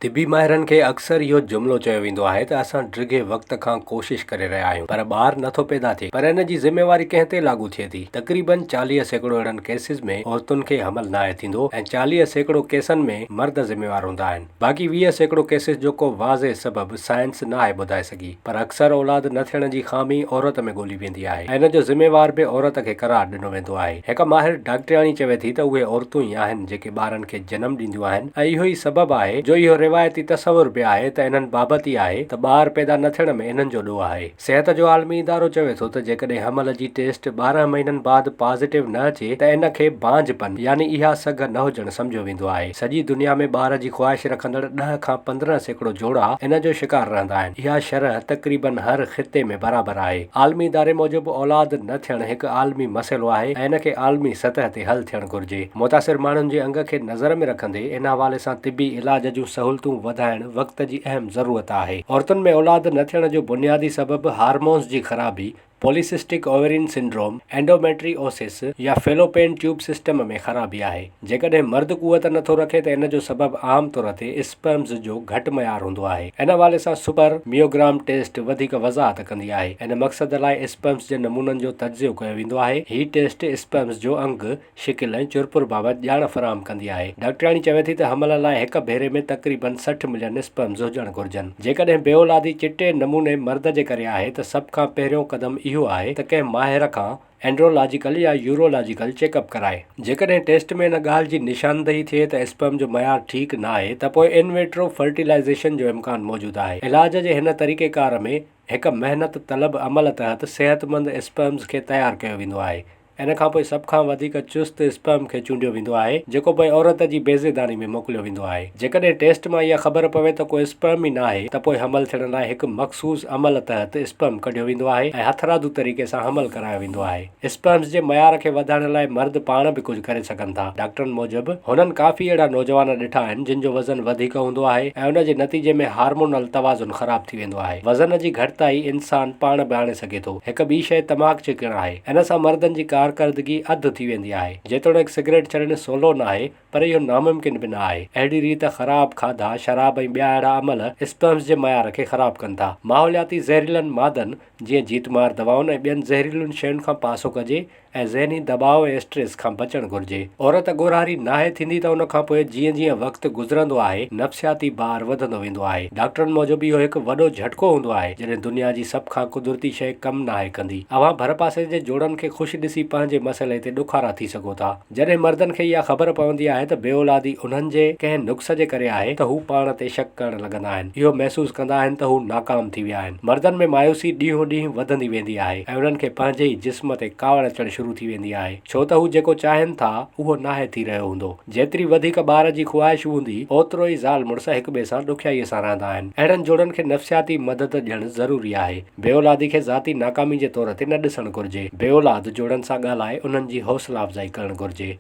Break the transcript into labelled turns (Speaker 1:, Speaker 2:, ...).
Speaker 1: तिबी माहिरनि खे अक्सर इहो जुमिलो चयो वेंदो आहे त असां ड्रिघे वक़्त खां कोशिश करे रहिया आहियूं पर ॿार नथो पैदा थिए, पर इन जी ज़िम्मेवारी कंहिं ते लागू थिए थी। तक़रीबन 40% अहिड़नि केसिस में औरतुनि खे हमल नाहे थींदो ऐं 40% केसनि में मर्द ज़िम्मेवार हूंदा आहिनि। बाक़ी 20% केसिस जो को वाज़े सबबु साइंस न आहे ॿुधाए सघी, पर अक्सर औलाद न थियण जी खामी औरत में ॻोल्ही वेंदी आहे ऐं इन जो ज़िम्मेवार बि औरत खे करार ॾिनो वेंदो आहे। हिकु माहिर डॉक्टराणी चवे थी त उहे औरतूं ई आहिनि जेके ॿारनि खे जनमु ॾींदियूं आहिनि ऐं इहो ई सबबु आहे जो इहो रिवायती तसवुर बि आहे त इन्हनि बाबति ई आहे त ॿार पैदा न थियण में इन्हनि जो ॾोह आहे। सिहत जो आलमी इदारो चवे थो त जेकॾहिं हमल जी टेस्ट 12 महीननि बाद पॉज़िटिव न अचे त इन खे बांझपन यानी इहा सघ न हुजणु सम्झियो वेंदो आहे। सॼी दुनिया में ॿार जी ख़्वाहिश रखंदड़ 10 खां 15% जोड़ा इन जो शिकार रहंदा आहिनि। इहा शरह तक़रीबन हर ख़िते में बराबरि आहे। आलमी इदारे मूजिबि औलाद न थियणु हिकु आलमी मसइलो आहे ऐं इन खे आलमी सतह ते हल थियणु घुर्जे। मुतासिर माण्हुनि जे अंग खे नज़र में रखंदे इन हवाले सां तिबी इलाज जूं सहूलियतूं वधाइण वक़्त जी अहम ज़रूरत आहे। औरतुनि में औलाद न थियण जो बुनियादी सबबु हार्मोन्स जी ख़राबी, पॉलिसिस्टिक ओवेरियन सिंड्रोम, एंडोमेट्रियोसिस या फेलोपियन ट्यूब सिस्टम में ख़राबी आहे। जेकॾहिं मर्द कुवत नथो रखे त इन जो सबबु आम तौर ते स्पर्म्स जो घटि मयार हूंदो आहे। इन हवाले सां सुपर मियोग्राम टेस्ट वधीक वज़ाहत कंदी आहे। इन मक़सद लाइ स्पर्म्स जे नमूननि जो तज्ज़ियो कयो वेंदो आहे। हीउ टेस्ट स्पर्म्स जो अंग, शिकिल ऐं चुरपुर बाबति ॼाण फ़राहम कंदी आहे। डॉक्टराणी चवे थी त हमल लाइ हिक भेरे में तक़रीबन 60 मिलियन स्पर्म्स हुजणु घुर्जनि। जेकॾहिं बेऔलादी चिटे नमूने मर्द जे करे आहे त सभ खां पहिरियों क़दम इहो आहे त कंहिं माहिर खां एंड्रोलॉजिकल या यूरोलॉजिकल चेकअप कराए। जेकॾहिं टेस्ट में इन ॻाल्हि जी निशानदही थिए त स्पर्म जो मयार ठीकु न आहे त पोइ इन विट्रो फर्टिलाइज़ेशन जो इम्कान मौजूदु आहे। इलाज जे हिन तरीक़ेकार में हिकु महिनत तलब अमल तहत सेहतमंद स्पर्म्स खे तयारु कयो वेंदो आहे। इन खां पोइ सभ खां वधीक चुस्त स्पर्म खे चूंडियो वेंदो आहे जेको पोइ औरत जी बेज़ेदानी में मोकिलियो वेंदो आहे। जेकॾहिं टेस्ट मां इहा ख़बर पवे त कोई स्पर्म ई न आहे त पोइ हमल थियण लाइ हिकु मख़सूस अमल तहत स्पर्म कढियो वेंदो आहे ऐं हथरादू तरीक़े सां हमल करायो वेंदो आहे। स्पर्म्स जे मयार खे वधाइण लाइ मर्द पाण बि कुझु करे सघनि था। डॉक्टरनि मूजिबि हुननि काफ़ी अहिड़ा नौजवान ॾिठा आहिनि जिन जो वज़न वधीक हूंदो आहे ऐं उन जे नतीजे में हार्मोनल तवाज़ुन ख़राब थी वेंदो आहे। वज़न जी घटिताई इंसान पाण बि आणे सघे थो। हिकु ॿी शइ तमाकु चिकण आहे। इन सां मर्दनि जी कारकर्दगी अधु थी वेंदी आहे। जेतोणीकि सिगरेट छॾणु सवलो न आहे पर इहो नामुमकिन बि न आहे। अहिड़ी रीति ख़राब खाधा, शराब ऐं ॿिया अहिड़ा अमल स्पर्म्स जे मयार खे ख़राब कनि था। माहौलियाती ज़हरीलनि मादनि जीअं जीतमार दवाउनि ऐं ॿियनि ज़हरीलुनि शयुनि खां पासो कजे ऐं ज़हनी दबाव ऐं स्ट्रेस खां बचणु घुर्जे। औरत ॻोरहारी नाहे थींदी त उन खां पोइ जीअं जीअं वक़्तु गुज़रंदो आहे नफ़्सियाती भार वधंदो वेंदो आहे। डॉक्टरनि मूजिबि इहो हिकु वॾो झटको हूंदो आहे जॾहिं दुनिया जी सभ खां कुदरती शइ कमु नाहे कंदी। अवां भर पासे जे जोड़नि खे ख़ुशि ॾिसी पंहिंजे मसइले ते ॾुखारा थी सघो था। जॾहिं मर्दनि खे इहा ख़बर पवंदी आहे त बेऔलादी उन्हनि जे कंहिं नुक्स जे करे आहे त हू पाण ते शक करणु लॻंदा आहिनि। इहो महसूस कंदा आहिनि त हू नाकाम थी विया आहिनि। मर्दनि में मायूसी ॾींहों ॾींहुं वधंदी वेंदी आहे ऐं उन्हनि खे पंहिंजे ई जिस्म ते कावड़ अचणु शुरू थी वेंदी आहे, छो त हू जेको चाहिनि था उहो नाहे थी रहियो हूंदो। जेतिरी वधीक ॿार जी ख़्वाहिश हूंदी ओतिरो ई ज़ाल मुड़ुस हिक ॿिए सां ॾुखियाईअ सां रहंदा आहिनि। अहिड़नि जोड़नि खे नफ़्सियाती मदद ॾियणु ज़रूरी आहे। बेऔलादी खे ज़ाती नाकामी जे तौर ते न ॾिसणु घुर्जे। बेऔलाद जोड़नि सां ॻाल्हाए उन्हनि जी हौसला अफ़ज़ाई करणु घुर्जे।